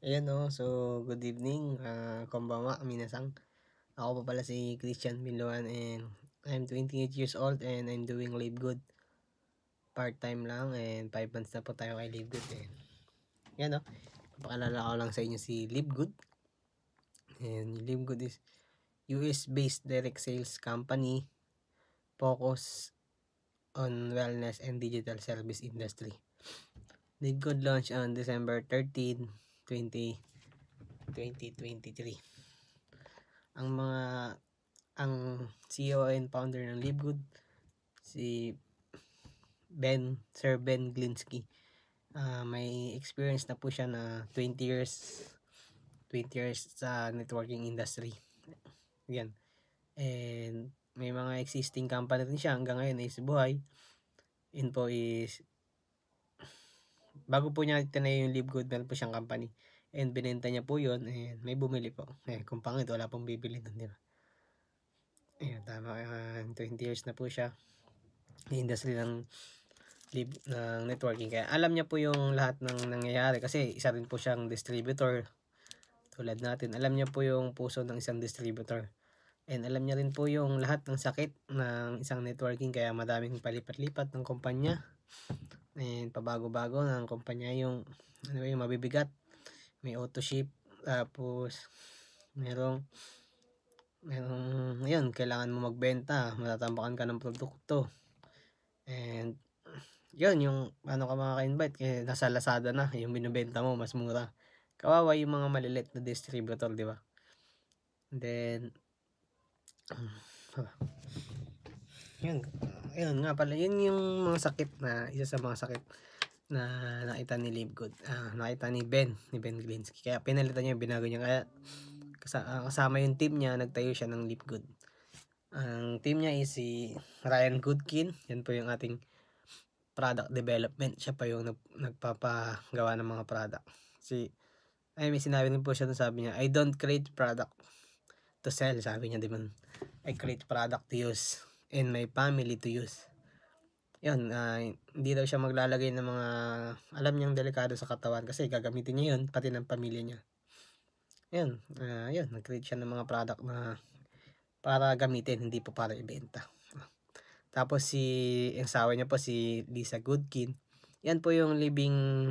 Ayan so good evening, konbanwa minasang. Ako pa pala si Christian Binloan and I'm 28 years old and I'm doing Live Good. Part-time lang and 5 months na po tayo kay Live Good Yan papaalala ko lang sa inyo si Live Good. And Live Good is US-based direct sales company focus on wellness and digital service industry. Live Good launched on December 13, 2023. Ang CEO and founder ng Live Good si Sir Ben Glinsky. May experience na po siya na 20 years sa networking industry. Yan. And may mga existing company rin siya hanggang ngayon is buhay. Yun po is bago po niya tinayo yung Live Good, meron po siyang company. And binenta niya po yun and may bumili po. Kung pangit, wala pong bibili doon, di ba? Ayan, tama. 20 years na po siya in industry ng networking. Kaya alam niya po yung lahat ng nangyayari kasi isa rin po siyang distributor. Tulad natin, alam niya po yung puso ng isang distributor. And alam niya rin po yung lahat ng sakit ng isang networking. Kaya madaming palipat-lipat ng kumpanya. And pabago-bago ng kumpanya yung mabibigat. May auto ship. Tapos merong yun, kailangan mo magbenta. Matatambakan ka ng produkto. And yun, yung ano ka makaka-invite kaya nasa Lazada na, yung binibenta mo mas mura. Kawawa yung mga malilit na distributor, di ba? Then yun nga pala, yun yung mga sakit na isa sa mga sakit na nakita ni Live Good. Nakita ni Ben Glinsky. Kaya pinalitan niya, binago niya. Kaya kasama yung team niya, nagtayo siya ng Live Good. Ang team niya is si Ryan Goodkin. Yan po yung ating product development. Siya pa yung nagpapagawa ng mga product. May sinabi rin po siya, sabi niya, I don't create product to sell. Sabi niya, di ba? I create product to use and my family to use. Yun, hindi daw siya maglalagay ng mga alam niyang delikado sa katawan kasi gagamitin niya yun, pati ng pamilya niya. Yun, nag-create siya ng mga product na para gamitin, hindi po para ibenta. Tapos ang asawa niya po si Lisa Goodkin. Yan po yung living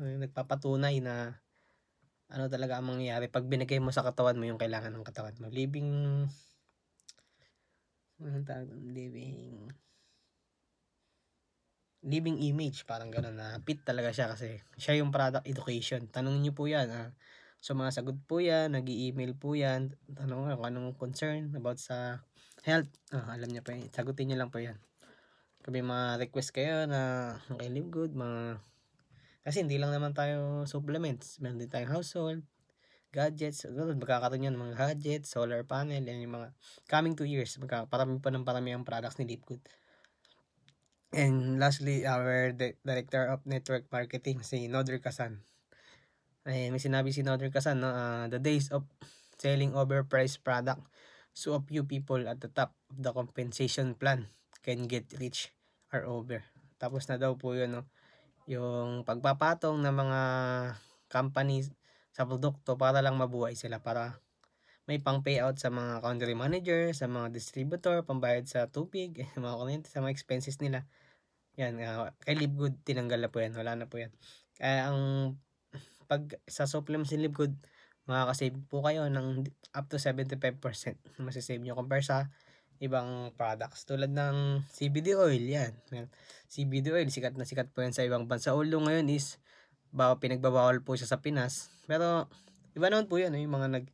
nagpapatunay na ano talaga ang mangyayari pag binigay mo sa katawan mo yung kailangan ng katawan mo. Living image, parang gano'n na fit talaga siya kasi siya yung product education. Tanongin niyo po yan. Sumasagot po yan, nag-i-email po yan. Tanong kung anong concern about sa health. Alam niya po yan. Sagutin niyo lang po yan. Kung may mga request kayo na okay, Live Good, kasi hindi lang naman tayo supplements. Meron din tayong household, gadgets. Magkakaroon yan mga gadgets, solar panel, yan yung mga coming 2 years. Parami ang products ni Live Good. And lastly, our Director of Network Marketing, si Nodri Kasan. May sinabi si Nodri Kasan, the days of selling overpriced product so a few people at the top of the compensation plan can get rich are over. Tapos na daw po yun, yung pagpapatong ng mga companies sa produkto para lang mabuhay sila, para may pang payout sa mga country manager, sa mga distributor, pambayad sa tubig, mga kuryente, sa mga expenses nila. Yan, kay Live Good tinanggal na po yan, wala na po yan. Kaya pag sa supplements ni Live Good, makakasave po kayo ng up to 75% masasave nyo compare sa ibang products tulad ng CBD oil. Yan, CBD oil, sikat na sikat po yan sa ibang bansa, although ngayon is pinagbabawal po siya sa Pinas, pero iba naman po yan, yung mga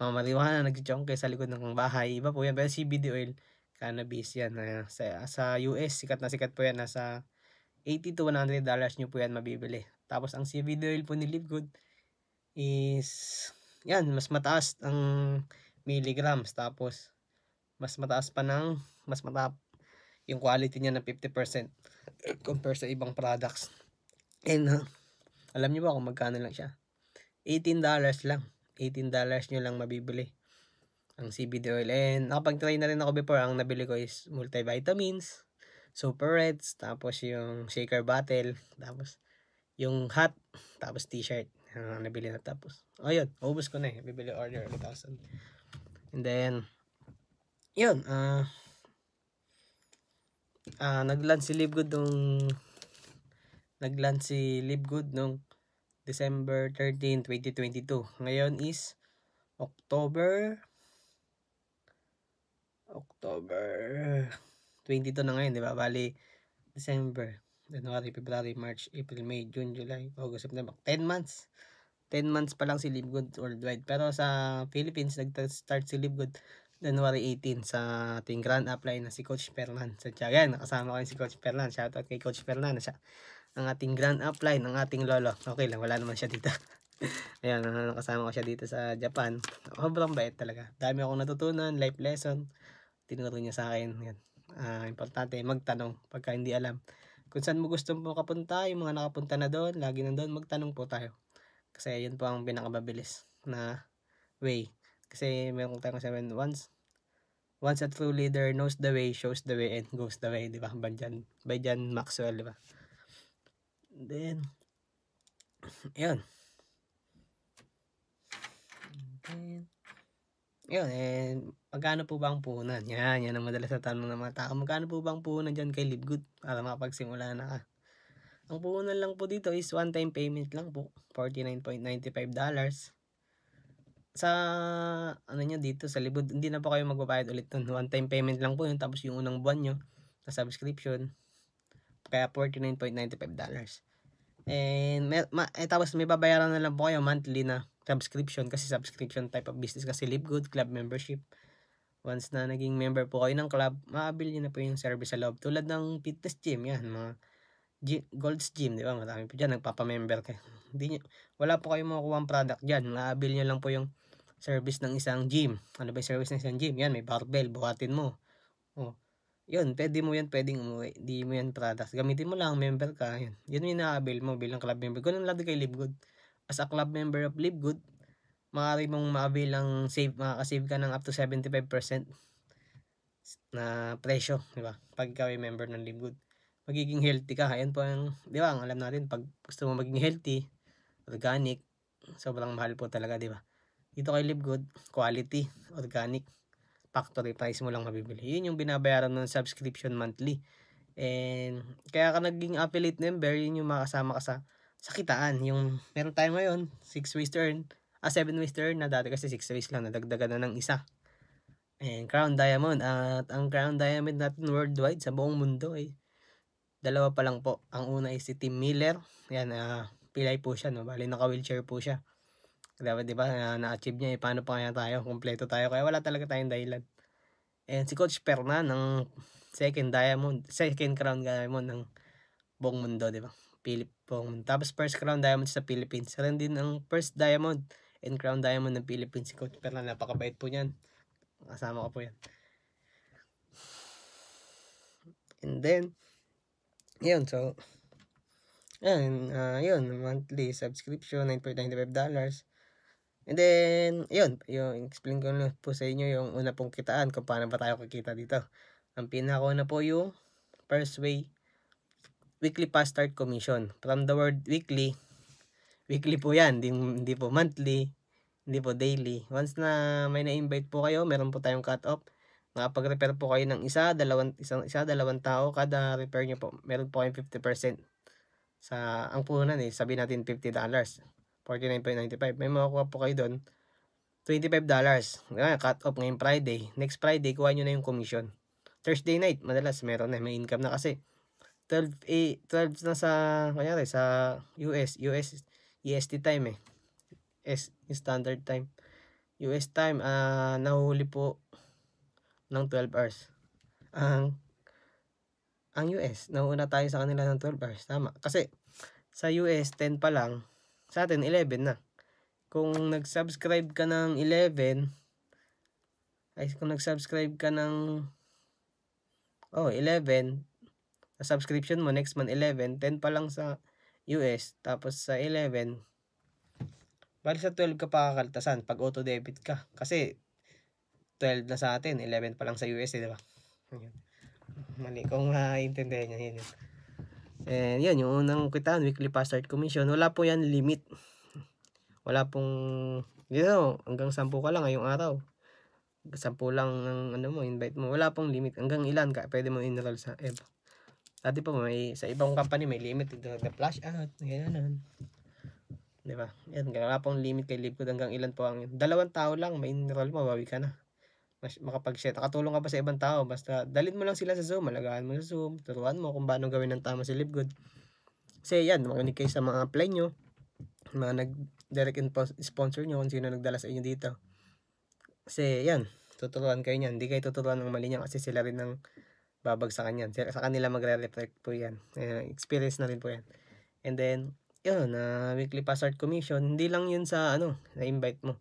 marijuana nagchichongke sa likod ng bahay, iba po yan. Pero CBD oil, cannabis yan, sa US sikat na sikat po yan, nasa $80 to $100 nyo po yan mabibili. Tapos ang CBD oil po ni Live Good is yan, mas mataas ang milligrams, tapos mas mataas yung quality niya na 50% compare sa ibang products. And alam niyo ba kung magkano lang siya? $18 lang. $18 nyo lang mabibili ang CBD oil. And nakapag-try na rin ako before. Ang nabili ko is multivitamins, Super Reds, tapos yung shaker bottle, tapos yung hat, tapos t-shirt. Nabili na tapos. Yun, ubos ko na eh. Bibili order 1,000. And then, yun, nag-launch si Livegood nung December 13, 2022. Ngayon is October 22 na ngayon, di ba? Bali, December, January, February, March, April, May, June, July, August, September. 10 months. 10 months pa lang si Livegood worldwide. Pero sa Philippines, nag-start si Livegood January 18 sa ating grand upline na si Coach Fernan. Sa Tiyagan, nakasama ko si Coach Fernan. Shoutout kay Coach Fernan. Siya ang ating grand upline, ang ating lolo. Okay lang, wala naman siya dito. Ayan, nakasama ko siya dito sa Japan. Sobrang bait talaga. Dami akong natutunan, life lesson. Tinuro niya sa akin. Yan. Importante, magtanong pagka hindi alam. Kung saan mo gusto mo kapunta, yung mga nakapunta na doon, lagi nandun, magtanong po tayo. Kasi yun po ang pinakamabilis na way. Kasi meron tayong sabihin, once a true leader knows the way, shows the way, and goes the way, di ba? By John Maxwell, di ba? Then, yun. Yun, magkano po ba ang puhunan? Yan ang madalas na tanong ng mga tao. Magkano po ba ang puhunan dyan kay Livegood para makapagsimula na ka? Ang puhunan lang po dito is one-time payment lang po. $49.95. Sa, nyo dito sa Livegood, hindi na po kayo magbabayad ulit nun. One-time payment lang po yun. Tapos yung unang buwan nyo na subscription. Kaya $49.95. And tapos may babayaran na lang po kayo monthly na subscription kasi subscription type of business kasi Livegood Club membership. Once na naging member po kayo ng club, maabil nyo na po yung service sa loob. Tulad ng fitness gym, yan, mga Gold's Gym, di ba? Marami po dyan, nagpapamember kayo. Wala po kayong makukuha ang product dyan. Maabil nyo lang po yung service ng isang gym. Ano ba yung service ng isang gym? Yan, may barbell, buhatin mo. Yun, pwedeng umuwi. Di mo yan products. Gamitin mo lang, member ka. Yun yung na-avail mo bilang club member. Ganun lang din kay Livegood. As a club member of Livegood, maaari mong ma-avail ang makakasave ka ng up to 75% na presyo, di ba? Pag ikaw ay member ng Livegood. Magiging healthy ka. Ayan po yung, di ba, ang alam natin, pag gusto mo maging healthy, organic, sobrang mahal po talaga, di ba? Dito kay Livegood, quality, organic, factory price mo lang mabibili. Yun yung binabayaran ng subscription monthly. And kaya ka naging affiliate member, yun yung makasama ka sa kitaan. Yung meron tayo ngayon, 6 ways to earn, 7 ways to earn na dati kasi 6 ways lang, nadagdagan na ng isa. And Crown Diamond, at ang Crown Diamond natin worldwide sa buong mundo ay dalawa pa lang po. Ang una ay si Tim Miller. Yan, pilay po siya, no? Bali naka-wheelchair po siya. Dapat diba na-achieve niya, paano pa kaya tayo, kompleto tayo, kaya wala talaga tayong dahilan. And si Coach Fernan ng second Crown Diamond ng buong mundo, diba? Tapos first Crown Diamond sa Philippines. Rin din ang first Diamond and Crown Diamond ng Philippines si Coach Fernan. Napakabait po niyan. Kasama ko po yan. And then, yun, so, yun, monthly subscription, $9.95. And then, yun, yung explain ko na po sa inyo yung una pong kitaan kung paano ba tayo kikita dito. Ang pinakauna po yung first way, weekly fast start commission. From the word weekly po yan, hindi po monthly, hindi po daily. Once na may na-invite po kayo, meron po tayong cut-off. Makapag-repair po kayo ng dalawang tao, kada repair nyo po, meron po kayong 50%. Ang puhunan sabihin natin $50. $49.95. May makukuha po kayo doon $25. Cut off ngayong Friday. Next Friday, kuha nyo na yung commission. Thursday night, madalas meron na, may income na kasi 12 na kanyari sa US EST time standard time. US time, nahuhuli po ng 12 hours. Ang US, nauna tayo sa kanila ng 12 hours. Tama. Kasi sa US, 10 pa lang. Sa atin, 11 na. Kung nag-subscribe ka ng 11, kung nag-subscribe ka ng 11, sa subscription mo, next month 11, 10 pa lang sa US, tapos sa 11, bali sa 12 ka pa kakaltasan pag auto-debit ka. Kasi 12 na sa atin, 11 pa lang sa US, di ba? Mali kung maintindihan niyo yun. And yun, yung unang kitaan, weekly fast start commission, wala po yan limit. Wala pong, hanggang 10 ka lang ngayong araw. 10 lang ang ano mo, invite mo. Wala pong limit. Hanggang ilan ka pwede mo enroll sa EVO. Dati po may sa ibang company may limit dito na flash out, ganyan. 'Di ba? Yan, wala pong limit kay Livegood hanggang ilan po ang 2 tao lang may enroll mo, bawi ka na. Mas makapag-share. Nakatulong ka pa sa ibang tao basta dalhin mo lang sila sa Zoom, alagaan mo sa Zoom, turuan mo kung paano gawin ng tama si Livegood. Kasi yan, makinig kayo sa mga apply nyo, mga direct sponsor nyo kung sino nagdala sa inyo dito. Kasi yan, tuturuan kayo niyan. Hindi kayo tuturuan ng mali niyan kasi sila rin ng babagsakan yan. Sa kanila magre-reflect po yan. Experience na rin po yan. And then, yun, weekly password commission, hindi lang yun sa na-invite mo.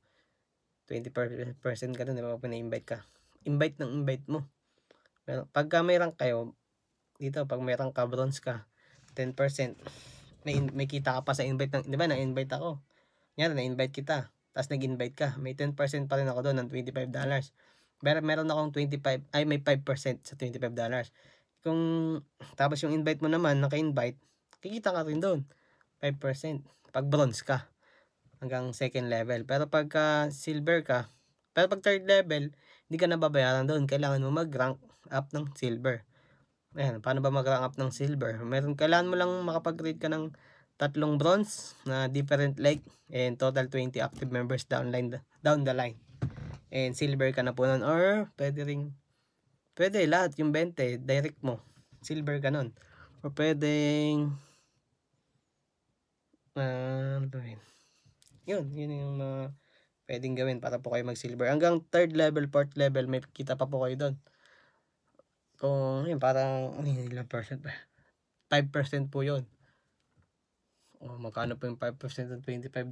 20% ka dun, di ba? Na-invite ka. Invite mo. Pero pagka may rank kayo, dito, pag may rank ka, bronze ka, 10%. May kita ka pa sa invite ng, di ba? Na-invite ako. Yan, na-invite kita. Tapos nag-invite ka. May 10% pa rin ako doon ng $25. Pero meron akong may 5% sa $25. Kung, tapos yung invite mo naman, naka-invite, kikita ka rin doon. 5%. Pag bronze ka. Hanggang second level. Pero pagka silver ka, pero pag third level, hindi ka nababayaran doon. Kailangan mo mag-rank up ng silver. Ayan, paano ba mag-rank up ng silver? Kailangan mo lang makapag-rate ka ng 3 bronze na different leg and total 20 active members down the line. And silver ka na po nun. Or pwede lahat yung 20 direct mo. Silver ka nun. Or pwedeng yun yung mga pwedeng gawin para po kayo mag-silver. Hanggang 3rd level, 4th level, may kita pa po kayo doon. Kung yun, parang, ilang percent ba? 5% po yun. O, magkano po yung 5% ng $25?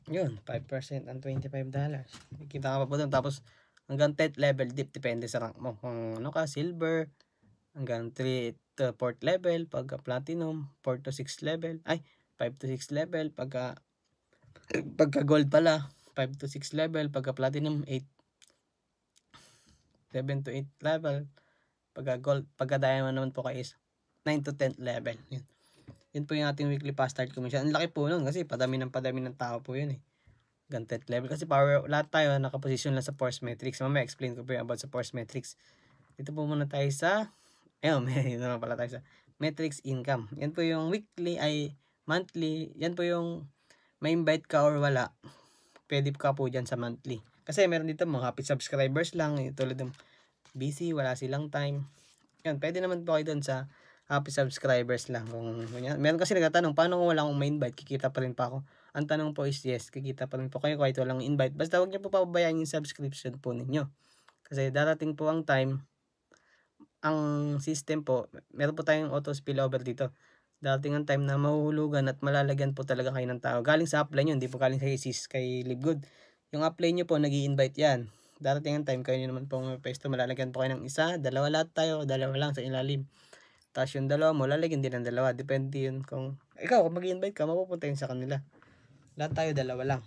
Yun, 5% ang $25. Kita ka pa po doon. Tapos, hanggang 10th level dip, depende sa rank mo. Kung ano ka, silver, hanggang 3 to 4th level, pagka platinum, 4 to 6 level, 5 to 6 level, pagka gold pala, 5 to 6 level, pagka platinum, 7 to 8 level, pagka gold, pagka diamond naman po kayo is 9 to 10 level. Yun po yung ating weekly fast start commission. Ang laki po nun kasi padami ng tao po yun hanggang 10th level. Kasi lahat tayo nakaposisyon lang sa force metrics. Mamaya explain ko po yung about sa force metrics. Dito po muna tayo sa yun naman pala tayo sa metrics income. Yan po yung weekly monthly. Yan po yung may invite ka or wala. Pwede ka po dyan sa monthly. Kasi meron dito mga happy subscribers lang. Tulad ng busy, wala silang time. Yan, pwede naman po kayo dun sa happy subscribers lang. Kung meron kasi nagtatanong, paano kung wala akong ma-invite, kikita pa rin pa ako? Ang tanong po is yes, kikita pa rin po kayo kahit walang invite. Basta huwag niyo po pababayaan yung subscription po ninyo. Kasi darating po ang time, ang system po, meron po tayong auto spillover dito. Darating ang time na mahuhulugan at malalagyan po talaga kayo ng tao. Galing sa apply nyo, hindi po galing sa kay Livegood. Yung apply nyo po, nag-i-invite yan. Darating ang time, kayo naman po mapesto, malalagyan po kayo ng isa, dalawa lahat tayo, dalawa lang sa ilalim. Tapos yung dalawa mo, lalagyan din ng dalawa. Depende yun kung mag-invite ka, mapupunta yun sa kanila. Lahat tayo, dalawa lang.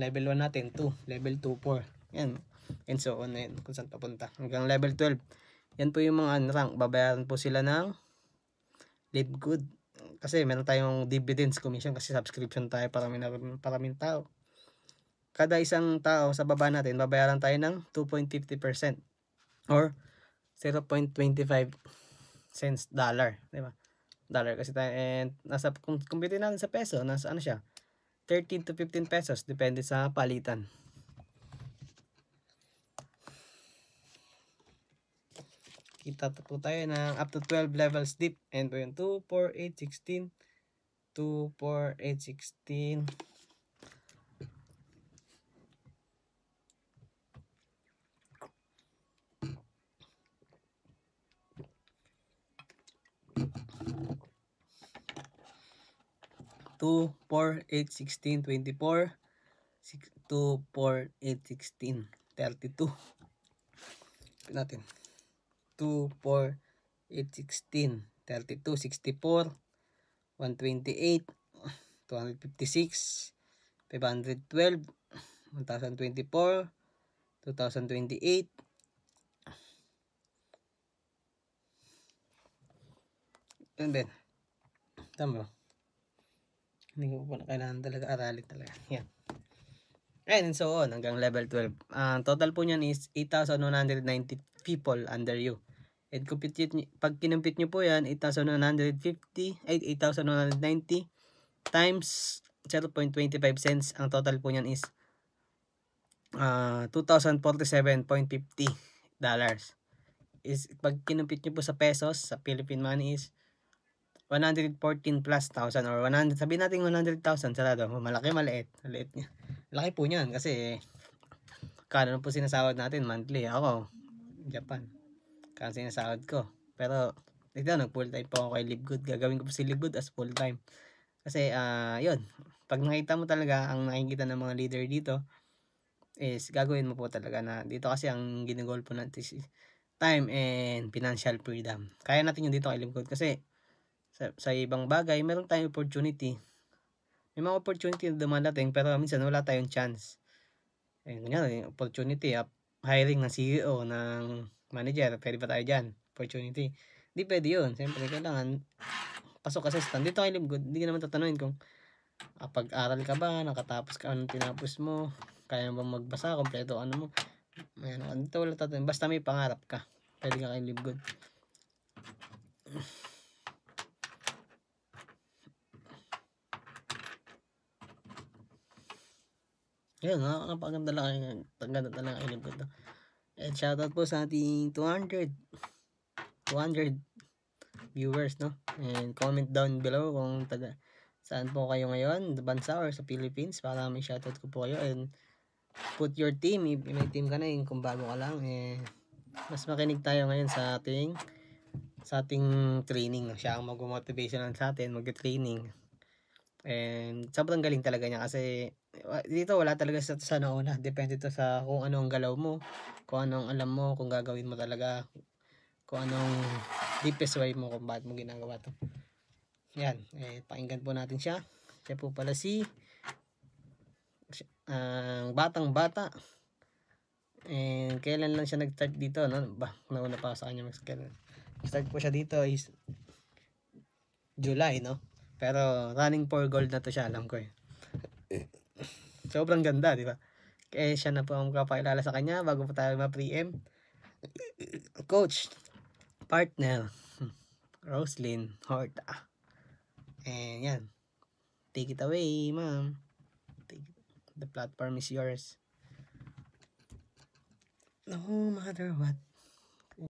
Level 1 natin, 2. Level 2, 4. Yan. And so on na yun, kung saan papunta. Hanggang level 12. Yan po yung mga rank. Babayaran po sila ng Livegood. Kasi meron tayong dividends commission kasi subscription tayo para maraming tao. Kada isang tao sa baba natin, babayaran tayo ng 2.50% or 0.25 cents dollar, di ba? Dollar kasi tayo, and nasa kung compute natin sa peso, nasa siya? 13 to 15 pesos depende sa palitan. Kita po tayo ng up to 12 levels deep, and po yung 2, 4, 8, 16, 2, 4, 8, 16. Two, 4, 8, 16, 24, 2, 4, 8, 16, 32. Natin. 2, 4, 8, 16, 32, 64, 128, 256, 512, 1024, 2028, and then, tama ba? Hindi ko pa kailangan talaga aralin talaga. Yan. And so on, hanggang level 12. Total po niyan is 8,190 people under you. And pag kinumpit nyo po yan, 8,150, 8,190 times 0.25 cents. Ang total po niyan is $2,047.50. Is pag kinumpit nyo po sa pesos, sa Philippine money is 114 plus thousand or 100, sabihin natin 100,000 sarado. Malaki, maliit niya. Laki po niyan kasi kano po sinasahod natin monthly. Ako, Japan. Kano sinasahod ko. Pero ito, nag full time po ako kay Livegood. Gagawin ko po si Livegood as full time. Kasi yun, pag nakita mo talaga, ang nakikita ng mga leader dito is gagawin mo po talaga na dito kasi ang ginagol po natin is time and financial freedom. Kaya natin yun dito kay Livegood kasi sa ibang bagay, meron tayong opportunity. May mga opportunity na dumadating pero minsan wala tayong chance. Kunyari, opportunity, hiring ng CEO, ng manager, pwede ba tayo dyan? Opportunity. Hindi pwede yun. Siyempre, kailangan pasok ka sa stand. Dito kay Livegood, hindi ka naman tatanungin kung pag-aral ka ba, nakatapos ka, anong tinapos mo, kaya ba magbasa, kompleto, ano mo. Dito wala tatanungin. Basta may pangarap ka, pwede ka kay Livegood. Yun, napakaganda lang kay Livegood. And shoutout po sa ating 200 viewers, no? And comment down below kung saan po kayo ngayon, sa bansa or sa Philippines, para may shoutout ko po kayo. And put your team, if may team ka na, kung bago ka lang, mas makinig tayo ngayon sa ating training, no? Siya ang mag-motivational sa atin, mag-training. And sobrang galing talaga niya kasi dito wala talaga sa nauna. Depende to sa kung ano ang galaw mo, kung anong alam mo, kung gagawin mo talaga, kung anong deepest way mo, kung bakit mo ginagawa to. Yan, pakinggan po natin siya. Siya po pala si batang bata. And kailan lang siya nag-start dito, no? Nauna pa sa kanya start po siya dito is July, no? Pero running for gold na to siya, alam ko Sobrang ganda, di ba? Kaya siya na po ang kapakilala sa kanya bago pa tayo ma-pre-em. Coach, partner, Roslyn Horta. And yan. Take it away, ma'am. The platform is yours. No matter what.